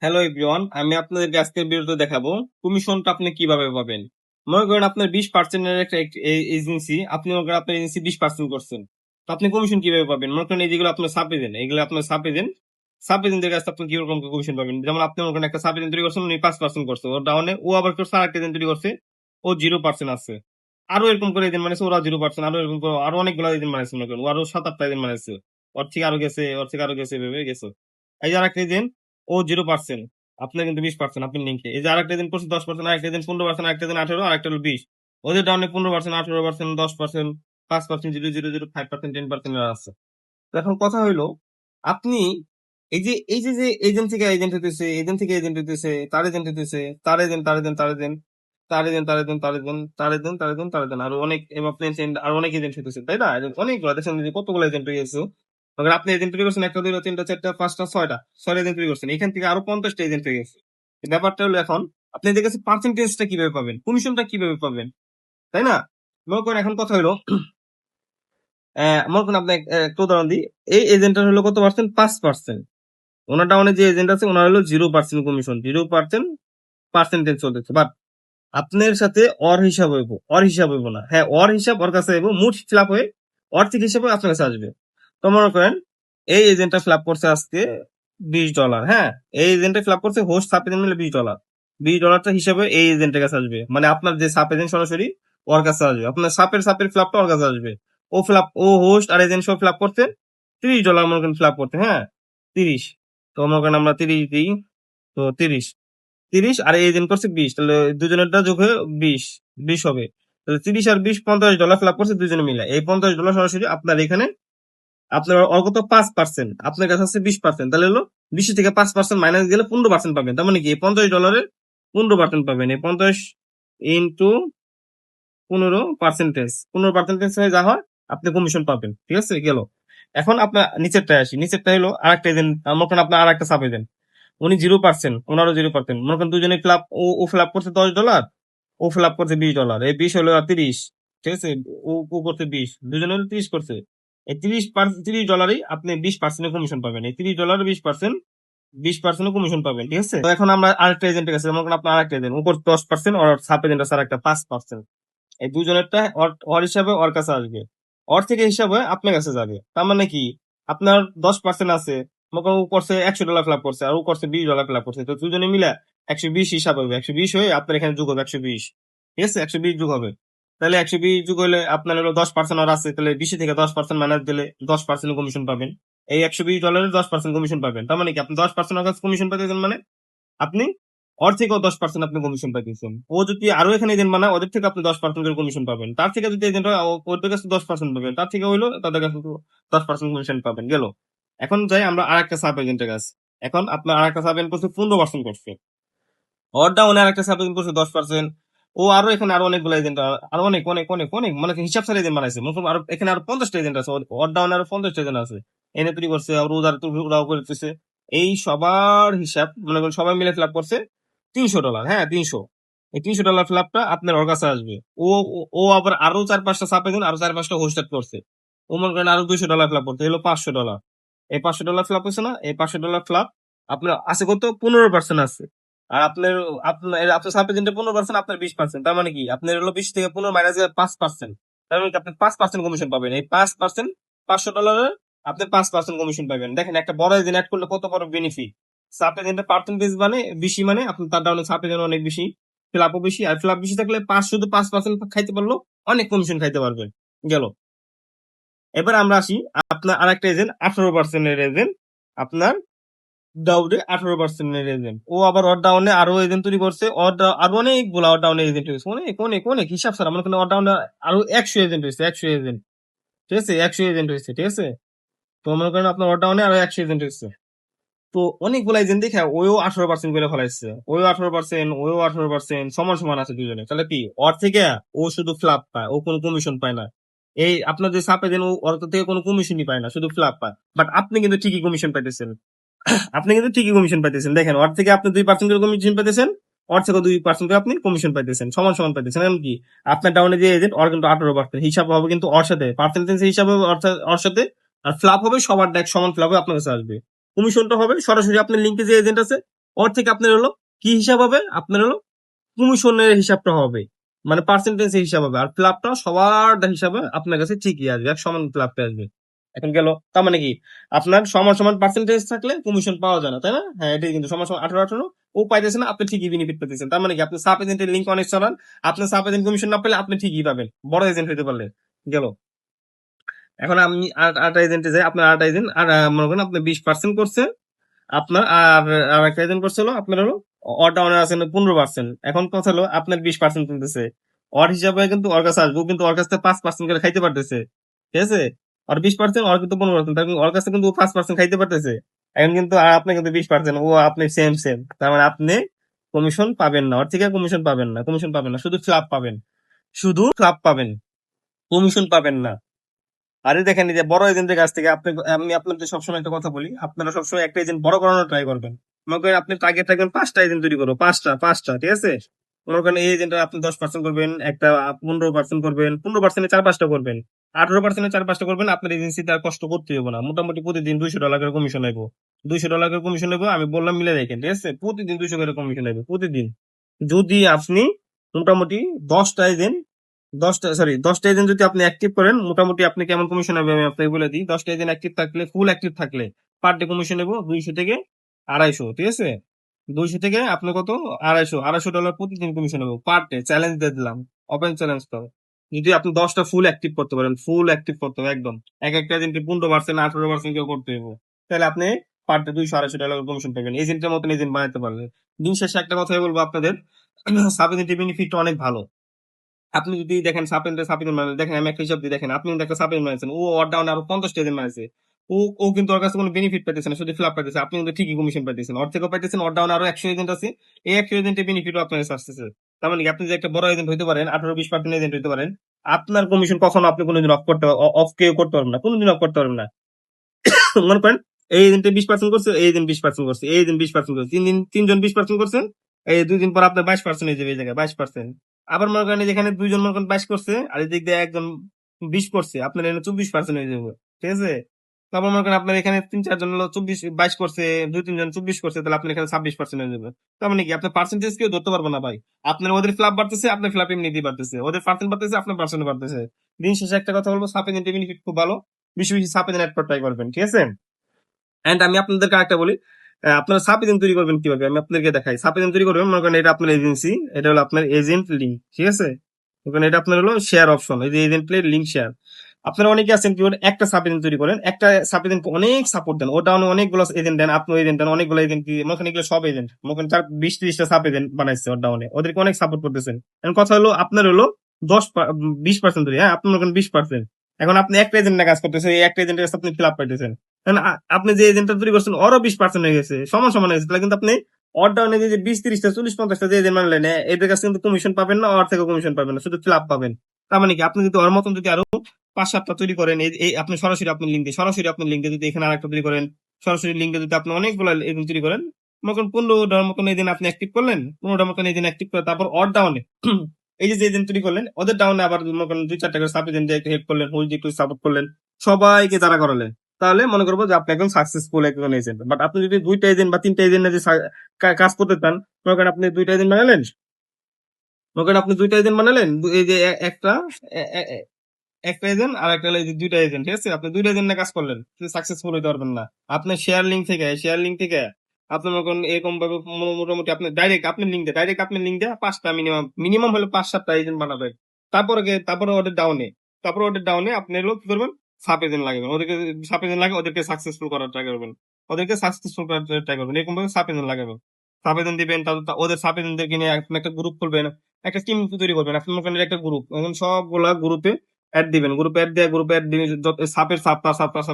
Hello everyone, আমি আপনাদেরকে আজকের ভিডিওতে দেখাবো কমিশনটা আপনি কিভাবে পাবেন। মনে করেন আপনার 20% একটা এজেন্সি, আপনি মনে করেন আপনার এজেন্সি 20% করছেন, তো আপনি কমিশন কিভাবে পাবেন? মনে করেন এই যেগুলো আপনার সাব এজেন্ট, এগুলো আপনার সাব এজেন্টের কাছে আপনি কিরকম কমিশন পাবেন? যেমন আপনি মনে করেন একটা সাব এজেন্ট তৈরি করছেন, উনি 5% করছে, ওর ডাউনে ও আবার করছে আরেকটা এজেন্ট তৈরি করছে, ও 0% আছে। আরো এরকম করে এজেন্ট বানাইছে, ওরা 0%, আরো এরকম করে আরো অনেকগুলো এজেন্ট বানাইছে, মনে করেন ও আরো 7-8টা এজেন্ট বানাইছে, ওর থেকে আরো গেছে, ওর থেকে আরো গেছে, এভাবে গেছে। এই যে আরেকটা এজেন্ট, ও 0%, আপনার কিন্তু 20% আপনি লিঙ্কে। এই যে আরেকটা দিন করছে 10%, আরেকটা দিন 15%, আরেকটা দিন 18, আরেকটা হলো 20। ওদের ডাউনে 15%, 18%, 10%, 5%, 0.005%, 10% আছে। তো এখন কথা হইলো, আপনি এই যে এজেন্ট থেকে এজেন্ট হইতেছে, এজেন্ট থেকে এজেন্ট হইতেছে, তার এজেন্ট হইতেছে, তার এজেন্ট, তার এজেন্ট, তার এজেন্ট, তার এজেন্ট, তার এজেন্ট, তার এজেন্ট, তার এজেন্ট, তার এজেন্ট, তার এজেন্ট, আরো অনেক এম আপনি আরো অনেক এজেন্ট হইতেছে, তাই না? অনেকগুলো দেখছেন যে কতগুলো এজেন্ট হয়ে গেছে। মনে আপনি এজেন্ট তৈরি করছেন একটা, দুইটা, তিনটা, চারটা, পাঁচটা, ছয়টা এজেন্ট তৈরি করছেন, এখান থেকে আরো 50টা এজেন্ট হয়ে গেছে। ব্যাপারটা হলো এখন আপনি এদের কাছে পার্সেন্টেজটা কিভাবে পাবেন, কমিশনটা কিভাবে পাবেন, তাই না? মনে করেন এখন কথা হলো, মনে করেন আপনি একটা উদাহরণ দিই। এই এজেন্টটার হলো কত পার্সেন্ট? 5%। ওনার ডাউনে যে এজেন্ট আছে ওনার হলো 0% কমিশন, 0% পার্সেন্টেজ চলতেছে। বাট আপনার সাথে অর হিসাব হইব, অর হিসাব হইব না। হ্যাঁ, অর হিসাব ওর কাছে হইব, মুঠ ফিলাপ হয়ে অর্থিক হিসাবে আপনার কাছে আসবে। তো মনে করেন এই এজেন্টটা ফিলাপ করছে আজকে $20। হ্যাঁ, এই এজেন্টটা ফিলাপ করছে, হোস্ট সাব এজেন্ট মিলে $20। $20টা হিসাবে এই এজেন্টের কাছে আসবে, মানে আপনার যে সাব এজেন্ট সরাসরি ওর কাছে আসবে, আপনার সাপের ফ্ল্যাপটা ওর কাছে আসবে। ও হোস্ট আর এজেন্ট সব ফ্ল্যাপ করতে $30 মনে করেন ফ্ল্যাপ করতে। হ্যাঁ, 30। তো মনে করেন আমরা 30 দিই, তো 30, 30 আর এই এজেন্ট করছে 20, তাহলে দুজনেরটা যোগ হয়ে 20 হবে। তাহলে 30 আর 20, $50 ফ্ল্যাপ করছে দুজনে মিলে। এই $50 সরাসরি আপনার এখানে, আপনার অগত 5%, আপনার কাছে আছে 20%, তাহলে হলো 20 থেকে 5% মাইনাস গেলে 15% পাবেন। তার মানে কি এই $50 15% পাবেন। এই 50 ইন্টু 15% হয়ে যা হয় আপনি কমিশন পাবেন। ঠিক আছে, গেল। এখন আপনার নিচেরটা আসি, নিচেরটা হলো আরেকটা এজেন্ট, মনে করেন আপনার আরেকটা সাব এজেন্ট, উনি 0%, ওনারও 0%, মনে করেন দুজনে ফ্ল্যাপ, ও ফ্ল্যাপ করছে $10, ও ফ্ল্যাপ করছে $20, এই 20 হলো আর 30। ঠিক আছে, ও করছে 20, দুজনে হলো 30 করছে। এই $30 আপনি 20% কমিশন পাবেন। এই $30 20% কমিশন পাবেন। ঠিক আছে, তো এখন আমরা আরেকটা এজেন্টের কাছে, মনে করেন আপনার আরেকটা এজেন্ট উপর 10%, আর সাব এজেন্ট আছে আরেকটা 5%। এই দুজনেরটা ওর হিসাবে ওর কাছে আসবে, ওর থেকে হিসাবে আপনার কাছে যাবে। তার মানে কি, আপনার 10% আছে, মনে করেন ও করছে $100 ফ্ল্যাপ করছে, আর ও করছে $20 ফ্ল্যাপ করছে, তো দুজনে মিলে 120 হিসাব হবে, 120 হয়ে আপনার এখানে যোগ হবে 120। ঠিক আছে, 120 যোগ হবে। তাহলে 120 যোগ হলে আপনার হলো 10% আর আছে, তাহলে 20 থেকে 10% মাইনাস দিলে 10% কমিশন পাবেন। এই $120 10% কমিশন পাবেন। তার মানে কি আপনি 10% কাছে কমিশন পাইতেছেন, মানে আপনি ওর থেকেও 10% আপনি কমিশন পাইতেছেন। ও যদি আরো এখানে এজেন্ট বানায়, ওদের থেকে আপনি 10% করে কমিশন পাবেন। তার থেকে যদি এজেন্ট হয়, ওদের কাছে 10% পাবেন, তার থেকে হইলো তাদের কাছে 10% কমিশন পাবেন। গেল। এখন যাই আমরা আরেকটা সাব এজেন্টের কাছে। এখন আপনার আরেকটা সাব এজেন্ট করছে 15% করছে, ওর ডাউনে আরেকটা সাব এজেন্ট করছে 10%। ও আরো এখানে আরো অনেকগুলো এজেন্ট, আরো অনেক অনেক অনেক অনেক মানে হিসাব ছাড়া এজেন্ট বানাইছে, মনে করুন আরো এখানে আরো 50টা এজেন্ট আছে, ওর ডাউনে আরো 50টা এজেন্ট আছে, এনে তৈরি করছে, আর ওরাও করতেছে। এই সবার হিসাব মনে করেন সবাই মিলে ফিল আপ করছে $300। হ্যাঁ, 300। এই $300 ফ্ল্যাপটা আপনার ওর কাছে আসবে। ও আবার আরো 4-5টা সাপে দিন, আরো 4-5টা হোস্টেড করছে, ও মনে করেন আরো $200 ফ্ল্যাপ করতে, এলো $500। এই $500 ফ্ল্যাপ হয়েছে না, এই $500 ফ্ল্যাপ আপনার আছে কত? 15% আছে। আর আপনার আপনার আপনার সাব এজেন্টের 15%, আপনার 20%, তার মানে কি আপনার হলো 20 থেকে 15 মাইনাস 5%, তার মানে কি আপনি 5% কমিশন পাবেন। এই 5%, $500 আপনি 5% কমিশন পাবেন। দেখেন একটা বড় এজেন্ট অ্যাড করলে কত বড় বেনিফিট। সাব এজেন্টের পার্সেন্টেজ মানে বেশি, মানে আপনি তার ডাউনে সাব এজেন্ট অনেক বেশি, ফ্ল্যাপও বেশি, আর ফ্ল্যাপ বেশি থাকলে শুধু 5% খাইতে পারলো, অনেক কমিশন খাইতে পারবেন। গেল। এবার আমরা আসি, আপনার আরেকটা এজেন্ট 18% এর এজেন্ট, আপনার ডাউনে 18% এর এজেন্ট, ও আবার ওর ডাউনে আরো এজেন্ট তৈরি করছে, আরো অনেকগুলো ওর ডাউনে এজেন্ট হয়েছে, অনেক অনেক অনেক হিসাব স্যার, আমার ওর ডাউনে আরো 100 এজেন্ট হয়েছে, 100 এজেন্ট। ঠিক আছে, 100 এজেন্ট হয়েছে। ঠিক আছে, তো মনে করেন আপনার ওর ডাউনে আরো 100 এজেন্ট হয়েছে। তো অনেকগুলো এজেন্ট দেখে ওও 18% করে ফেলাইছে, ওও 18%, ওও 18%, সমান সমান আছে দুজনে। তাহলে কি ওর থেকে ও শুধু ফ্ল্যাপ পায়, ও কোনো কমিশন পায় না। এই আপনার যে সাপ এজেন্ট, ওর থেকে কোনো কমিশনই পায় না, শুধু ফ্ল্যাপ পায়। বাট আপনি কিন্তু ঠিকই কমিশন পাইতেছেন, আপনি কিন্তু ঠিকই কমিশন পাইতেছেন। দেখেন, ওর থেকে আপনি 2% করে কমিশন পাইতেছেন, ওর থেকে 2% করে আপনি কমিশন পাইতেছেন, সমান সমান পাইতেছেন। এমন কি আপনার ডাউনে যে এজেন্ট, ওর কিন্তু 18% হিসাব হবে, কিন্তু ওর সাথে পার্সেন্টেজ হিসাব হবে ওর সাথে। আর ফ্ল্যাপ হবে সবার, দেখ সমান ফ্ল্যাপ হবে আপনার কাছে আসবে। কমিশনটা হবে সরাসরি আপনার লিঙ্কে যে এজেন্ট আছে ওর থেকে আপনার হলো কি হিসাব হবে, আপনার হলো কমিশনের হিসাবটা হবে, মানে পার্সেন্টেজ হিসাব হবে, আর ক্লাবটা সবার হিসাবে আপনার কাছে ঠিকই আসবে, এক সমান ক্লাবটা আসবে। এখন গেল, তার মানে কি, আপনার সমান সমান পার্সেন্টেজ থাকলে কমিশন পাওয়া যায় না, তাই না? হ্যাঁ, এটাই কিন্তু সমান সমান 18-18 ও পাইতেছে না, আপনি ঠিকই বেনিফিট পেতেছেন। তার মানে কি, আপনি সাব এজেন্টের লিঙ্ক অনেক চালান, আপনি সাব এজেন্ট কমিশন না পেলে আপনি ঠিকই পাবেন বড় এজেন্ট হইতে পারলে। গেল, এখন আমি আট এজেন্টে যাই, আপনার আট এজেন্ট আর মনে করেন আপনি 20% করছে আপনার, আর আর একটা এজেন্ট করছিল আপনার হলো অড ডাউনের আছে 15%। এখন কথা হলো আপনার 20% তুলতেছে, অড হিসাবে কিন্তু ওর কাছে আসবো, কিন্তু ওর কাছ থেকে 5% করে খাইতে পারতেছে, ঠিক আছে? আর 20%, ওর কিন্তু 15%, তার মানে ওর কাছে কিন্তু 5% খাইতে পারতেছে। এখন কিন্তু আর আপনি কিন্তু 20%, ও আপনি সেম সেম, তার মানে আপনি কমিশন পাবেন না, ওর থেকে কমিশন পাবেন না, কমিশন পাবেন না, শুধু ক্লাব পাবেন, শুধু ক্লাব পাবেন, কমিশন পাবেন না। আরে দেখেন, এই যে বড় এজেন্টের কাছ থেকে আপনি, আমি আপনাদের সবসময় একটা কথা বলি, আপনারা সবসময় একটা এজেন্ট বড় করানোর ট্রাই করবেন। মনে করেন আপনি টার্গেট রাখবেন 5টা এজেন্ট তৈরি করবো, পাঁচটা, ঠিক আছে? মনে করেন এই এজেন্ট আপনি 10% করবেন, একটা 15% করবেন, 15% 4-5টা করবেন, 18% 4-5টা করবেন, আপনার এজেন্সিতে আর কষ্ট করতে হবে না। মোটামুটি প্রতিদিন $200 করে কমিশন নেবো, $200 করে কমিশন নেবো, আমি বললাম মিলে দেখেন, ঠিক আছে? প্রতিদিন 200 করে কমিশন নেবো প্রতিদিন, যদি আপনি মোটামুটি 10টা এজেন্ট, 10টা এজেন্ট যদি আপনি অ্যাক্টিভ করেন, মোটামুটি আপনি কেমন কমিশন হবে আমি আপনাকে বলে দিই। 10টা এজেন্ট অ্যাক্টিভ থাকলে, ফুল অ্যাক্টিভ থাকলে পার ডে কমিশন নেবো 200 থেকে 250, ঠিক আছে? 200 থেকে আপনি কত, 250 $250 প্রতিদিন কমিশন নেবো পার ডে, চ্যালেঞ্জ দিয়ে দিলাম, ওপেন চ্যালেঞ্জ তো। যদি আপনি 10টা ফুল অ্যাক্টিভ করতে পারেন, ফুল অ্যাক্টিভ করতে হবে একদম, এক একটা এজেন্টে 15%, 18% কেউ করতে হবে, তাহলে আপনি পার ডে $200-250 কমিশন পাবেন, এজেন্টের মতন এজেন্ট বানাতে পারলে। দিন শেষে একটা কথাই বলবো আপনাদের, সাব এজেন্টের বেনিফিটটা অনেক ভালো। আপনি যদি দেখেন সাপিনের মানে দেখেন, আমি একটা হিসাব দিই, দেখেন আপনি কিন্তু একটা সাপিন মানেছেন, ও ওর ডাউন আরো 50 টা মানেছে, ও কিন্তু ওর কাছে কোনো বেনিফিট পাইতেছে না, শুধু ফ্ল্যাপ পাইতেছে, আপনি কিন্তু ঠিকই কমিশন পাইতেছেন, ওর থেকেও পাইতেছেন, ওর ডাউন আরো 100 এজেন্ট আছে, এই 100 এজেন্টের বেনিফিটও আপনার কাছে আসতেছে। তার মানে কি, আপনি যে একটা বড় এজেন্ট হইতে পারেন, 18-20% এজেন্ট হইতে পারেন, আপনার কমিশন কখনো আপনি কোনোদিন অফ কেউ করতে পারবেন না, কোনোদিন অফ করতে পারবেন না। মনে করেন এই এজেন্টে 20% করছে, এই এজেন্ট 20% করছে, এই এজেন্ট 20% করছে, তিনজন 20% করছেন, এই 2 দিন পর আপনার 22% হয়ে যাবে, এই জায়গায় 22%। আবার মনে করেন যেখানে দুইজন মনে করেন 22 করছে, আর এই দিক দিয়ে একজন 20 করছে, আপনার এখানে 24% হয়ে যাবে, ঠিক আছে? তারপর মনে করেন আপনার এখানে 3-4 জন হলো 22 করছে, 2-3 জন 24 করছে, তাহলে আপনার এখানে 26% হয়ে যাবে। তার মানে কি, আপনার পার্সেন্টেজ কেউ ধরতে পারবে না ভাই, আপনার ওদের ফ্ল্যাপ বাড়তেছে, আপনার ফ্ল্যাপ এমনিতেই বাড়তেছে, ওদের পার্সেন্ট বাড়তেছে, আপনার পার্সেন্ট বাড়তেছে। দিন শেষে একটা কথা বলবো, সাপ এজেন্টের বেনিফিট খুব ভালো, বেশি বেশি সাপ এজেন্ট ট্রাই করবেন, ঠিক আছে? এন্ড আমি আপনাদেরকে একটা বলি, আপনারা সাব এজেন্ট তৈরি করবেন কিভাবে, আমি আপনাদেরকে দেখাই। সাব এজেন্ট তৈরি করবেন, মনে করেন এটা আপনার এজেন্সি, এটা হলো আপনার এজেন্ট লিঙ্ক, ঠিক আছে? ওখানে এটা আপনার হলো শেয়ার অপশন, এই যে এজেন্ট লিঙ্ক শেয়ার। আপনারা অনেকে আছেন কি করেন, একটা সাব এজেন্ট তৈরি করেন, একটা সাব এজেন্ট অনেক সাপোর্ট দেন, ওটা অনেকগুলো এজেন্ট দেন, আপনি এজেন্ট দেন অনেকগুলো এজেন্ট, মনে করেন এগুলো সব এজেন্ট, মনে করেন 20-30টা সাব এজেন্ট বানাইছে ওর ডাউনে, ওদেরকে অনেক সাপোর্ট করতেছেন। এখন কথা হলো আপনার হলো 20% ধরে, হ্যাঁ, আপনি মনে করেন 20%, এখন আপনি একটা এজেন্ট কাজ করতেছে, এই একটা এজেন্টের কাছে আপনি ফিল পাইতেছেন, কারণ আপনি যে এজেন্টটা তৈরি করছেন ওরও 20% হয়ে গেছে, সমান সমান হয়ে গেছে, তাহলে কিন্তু আপনি অর ডাউনে যে 20-30টা 40-50টা যে এজেন্ট মানলেন, এদের কাছে কিন্তু কমিশন পাবেন না, ওর থেকে কমিশন পাবেন না, শুধু ক্লাব পাবেন। তার মানে কি, আপনি যদি ওর মতন যদি আরো 5-7টা তৈরি করেন, এই আপনি সরাসরি আপনি লিঙ্ক দিয়ে, যদি এখানে আরেকটা তৈরি করেন, সরাসরি লিঙ্কে যদি আপনি অনেকগুলো এজেন্ট তৈরি করেন, মনে করেন 15টার মতন এজেন্ট আপনি অ্যাক্টিভ করলেন, 15টার মতন এজেন্ট অ্যাক্টিভ করে তারপর অর ডাউনে এই যে এজেন্ট তৈরি করলেন, ওদের ডাউনে আবার মনে করেন 2-4টা করে সাব এজেন্ট হেল্প করলেন, হুইল একটু সাপোর্ট করলেন, সবাইকে তারা করালেন, তাহলে মনে করবো যে আপনি একজন সাকসেসফুল একজন এজেন্ট। বাট আপনি যদি 2টা এজেন্ট বা 3টা এজেন্ট যদি কাজ করতে চান, মনে করেন আপনি 2টা এজেন্ট বানালেন, এই যে একটা এ- এ- এ- একটা এজেন্ট আর একটা হলো এই যে 2টা এজেন্ট, ঠিক আছে? আপনি 2টা এজেন্ট কাজ করলেন, সাকসেসফুল হইতে পারবেন না। আপনি শেয়ার লিঙ্ক থেকে আপনি মনে করেন এরকম ভাবে মোটামুটি আপনি ডাইরেক্ট আপনি লিঙ্ক দিয়ে 5টা মিনিমাম মিনিমাম হলো 5-7টা এজেন্ট বানাবেন। তারপরে ওদের ডাউনে আপনি হলো কি করবেন, সাব এজেন্ট লাগাবেন, ওদেরকে সাব এজেন্ট লাগে, ওদেরকে সাকসেসফুল করার ট্রাই করবেন, এরকম ভাবে সাব এজেন্ট লাগাবেন, সাব এজেন্ট দিবেন, তারপর ওদের সাব এজেন্টদেরকে নিয়ে আপনি একটা গ্রুপ খুলবেন, একটা টিম তৈরি করবেন, আপনি মনে করেন একটা গ্রুপ, এখন সবগুলা গ্রুপে অ্যাড দিবেন, গ্রুপে অ্যাড দিবেন, যত সাপের সাপ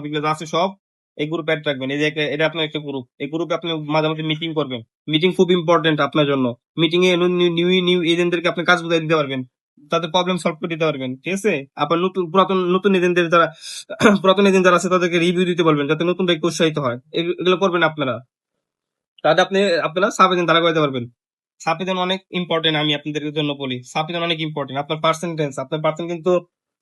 এগুলো যা আছে সব এই গ্রুপে অ্যাড রাখবেন। এই যে এটা আপনার একটা গ্রুপ, এই গ্রুপে আপনি মাঝে মাঝে মিটিং করবেন, মিটিং খুব ইম্পর্টেন্ট আপনার জন্য। মিটিং এ নিউ নিউ এজেন্টদেরকে আপনি কাজ বুঝাই দিতে পারবেন, তাদের প্রবলেম সলভ করে দিতে পারবেন, ঠিক আছে? আবার নতুন এজেন্টদের যারা পুরাতন এজেন্ট যারা আছে তাদেরকে রিভিউ দিতে বলবেন, যাতে নতুন ব্যক্তি উৎসাহিত হয়, এগুলো করবেন আপনারা, তাহলে আপনারা সাব এজেন্ট দাঁড়া করতে পারবেন। সাপিদন অনেক ইম্পর্টেন্ট, আমি আপনাদের জন্য বলি, সাপিদন অনেক ইম্পর্টেন্ট। আপনার পার্সেন্ট কিন্তু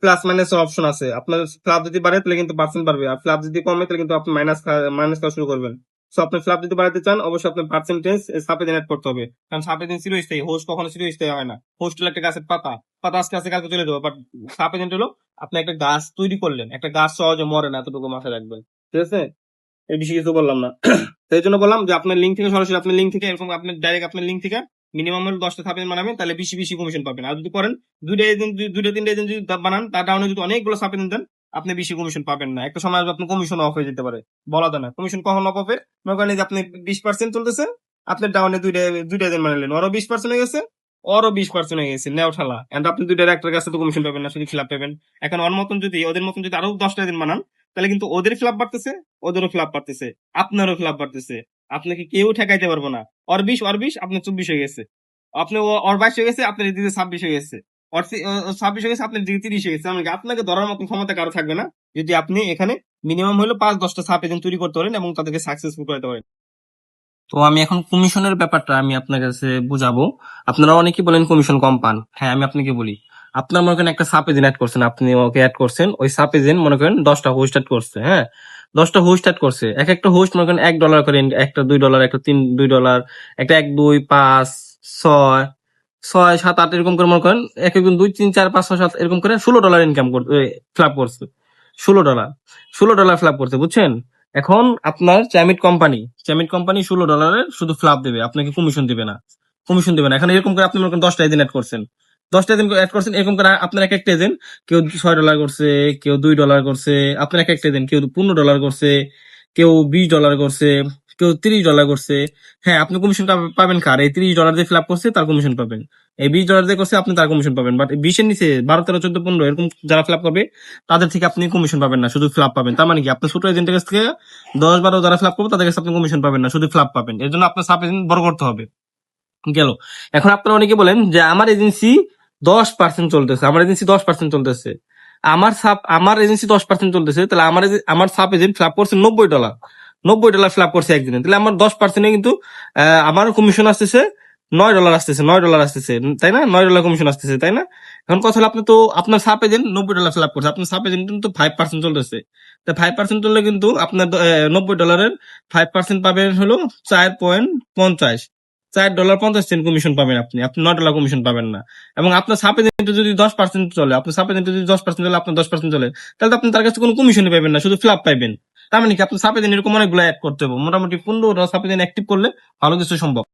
প্লাস মাইনাস অপশন আছে, আপনার ক্লাব যদি বাড়ে তাহলে কিন্তু পার্সেন্ট বাড়বে, আর ক্লাব যদি কমে তাহলে কিন্তু আপনি মাইনাস মাইনাস করা শুরু করবেন। সো আপনি ফ্ল্যাপ যদি বাড়াতে চান অবশ্যই আপনার পার্সেন্টেজ সাপ এজেন্ট অ্যাড করতে হবে, কারণ সাপ এজেন্ট চিরস্থায়ী, হোস্ট কখনো চিরস্থায়ী হয় না। হোস্ট হলো একটা গাছের পাতা, পাতা আস্তে আস্তে কালকে চলে যাবে, বাট সাপ এজেন্ট হলো আপনি একটা গাছ তৈরি করলেন, একটা গাছ সহজে মরে না, এতটুকু মাথায় রাখবেন, ঠিক আছে? এই বেশি কিছু বললাম না। তো এই জন্য বললাম যে আপনার লিঙ্ক থেকে সরাসরি আপনার লিঙ্ক থেকে এরকম আপনি ডাইরেক্ট আপনার লিঙ্ক থেকে মিনিমাম হলো 10টা সাপেজেন্ট বানাবেন, তাহলে বেশি বেশি কমিশন পাবেন। আর যদি করেন দুইটা এজেন্ট, দুইটা তিনটা এজেন্ট যদি বানান, তার ডাউনে যদি অনেকগুলো সাপেজেন্ট দেন, আপনি বেশি কমিশন পাবেন না। একটা সময় আসবে আপনার কমিশন অফ হয়ে যেতে পারে, বলা যায় না কমিশন কখন অফ হবে। মনে করেন যে আপনি 20% চলতেছে, আপনার ডাউনে দুইটা দুইটা এজেন্ট বানালেন, ওরও 20% হয়ে গেছে, ওরও 20% হয়ে গেছে, নেও ঠালা, এন্ড আপনি দুইটার একটার কাছে তো কমিশন পাবেন না, শুধু ফ্ল্যাপ পাবেন। এখন ওর মতন যদি ওদের মতন যদি আরো 10টা এজেন্ট বানান, তাহলে কিন্তু ওদের ফ্ল্যাপ বাড়তেছে, ওদেরও ফ্ল্যাপ বাড়তেছে, আপনারও ফ্ল্যাপ বাড়তেছে, আপনাকে কেউ ঠেকাইতে পারবো না। ওর 20 আপনার 24 হয়ে গেছে, আপনি ওর 22 হয়ে গেছে, আপনার দিকে 26 হয়ে গেছে, ওর 26 হয়ে গেছে, আপনার দিকে 30 হয়ে গেছে। এমনকি আপনাকে ধরার মতো ক্ষমতা কারো থাকবে না, যদি আপনি এখানে মিনিমাম হলো 5-10টা সাব এজেন্ট তৈরি করতে পারেন এবং তাদেরকে সাকসেসফুল করতে পারেন। তো আমি এখন কমিশনের ব্যাপারটা আমি আপনার কাছে বুঝাবো। আপনারা অনেকেই বলেন কমিশন কম পান, হ্যাঁ আমি আপনাকে বলি, আপনার মনে করেন একটা সাব এজেন্ট অ্যাড করছেন, আপনি ওকে অ্যাড করছেন, ওই সাব এজেন্ট মনে করেন 10টা হোস্ট অ্যাড করছে, হ্যাঁ 10টা হোস্ট অ্যাড করছে, এক একটা হোস্ট মনে করেন $1 করে, একটা $2, একটা $2, একটা 1, 2, 5, 6, 6, 7, 8 এরকম করে মনে করেন, এক একজন 2, 3, 4, 5, 6, 7 এরকম করে $16 ইনকাম ফ্ল্যাপ করছে, $16 ফ্ল্যাপ করছে, বুঝছেন? এখন আপনার চ্যামিট কোম্পানি $16 শুধু ফ্ল্যাপ দেবে, আপনাকে কমিশন দিবে না। এখন এরকম করে আপনি মনে করেন 10টা এজেন্ট অ্যাড করছেন, এরকম করে আপনার এক একটা এজেন্ট কেউ $6 করছে, কেউ $2 করছে, আপনার এক একটা এজেন্ট কেউ $15 করছে, কেউ $20 করছে, কেউ $30 করছে। হ্যাঁ, আপনি কমিশন পাবেন কার? এই $30 দিয়ে ফ্ল্যাপ করছে তার কমিশন পাবেন, এই $20 দিয়ে করছে আপনি তার কমিশন পাবেন, বাট 20-এর নিচে 12, 13, 14, 15 এরকম যারা ফ্ল্যাপ করবে তাদের থেকে আপনি কমিশন পাবেন না, শুধু ফ্ল্যাপ পাবেন। তার মানে কি, আপনি ছোট এজেন্টের কাছ থেকে 10-12 যারা ফ্ল্যাপ করবে তাদের কাছে আপনি কমিশন পাবেন না, শুধু ফ্ল্যাপ পাবেন। এর জন্য আপনার সাব এজেন্ট বড় করতে হবে। গেল। এখন আপনারা অনেকে বলেন যে আমার এজেন্সি 10% চলতেছে, আমার এজেন্সি 10% চলতেছে, তাহলে আমার সাব এজেন্ট ফ্ল্যাপ করছে $90 ফ্ল্যাপ করছে একদিনে, তাহলে আমার 10%-এ কিন্তু আমার কমিশন আসতেছে $9 আসতেছে, তাই না? $9 কমিশন আসতেছে, তাই না? এখন কথা হলো, আপনি তো আপনার সাব এজেন্ট $90 ফ্ল্যাপ করছে, আপনার সাব এজেন্ট কিন্তু 5% চলতেছে, তা 5% চললে কিন্তু আপনার $90 5% পাবেন হলো 4.50, $4.50 কমিশন পাবেন, আপনি $9 কমিশন পাবেন না। এবং আপনার সাব এজেন্ট যদি 10% চলে, আপনার 10% চলে, তাহলে তো আপনি তার কাছে কোনো কমিশনই পাবেন না, শুধু ফ্ল্যাপ পাইবেন। তার মানে কি, আপনার সাব এজেন্ট এরকম অনেকগুলো অ্যাড করতে হবে, মোটামুটি 15 সাব এজেন্ট অ্যাক্টিভ করলে ভালো কিছু সম্ভব।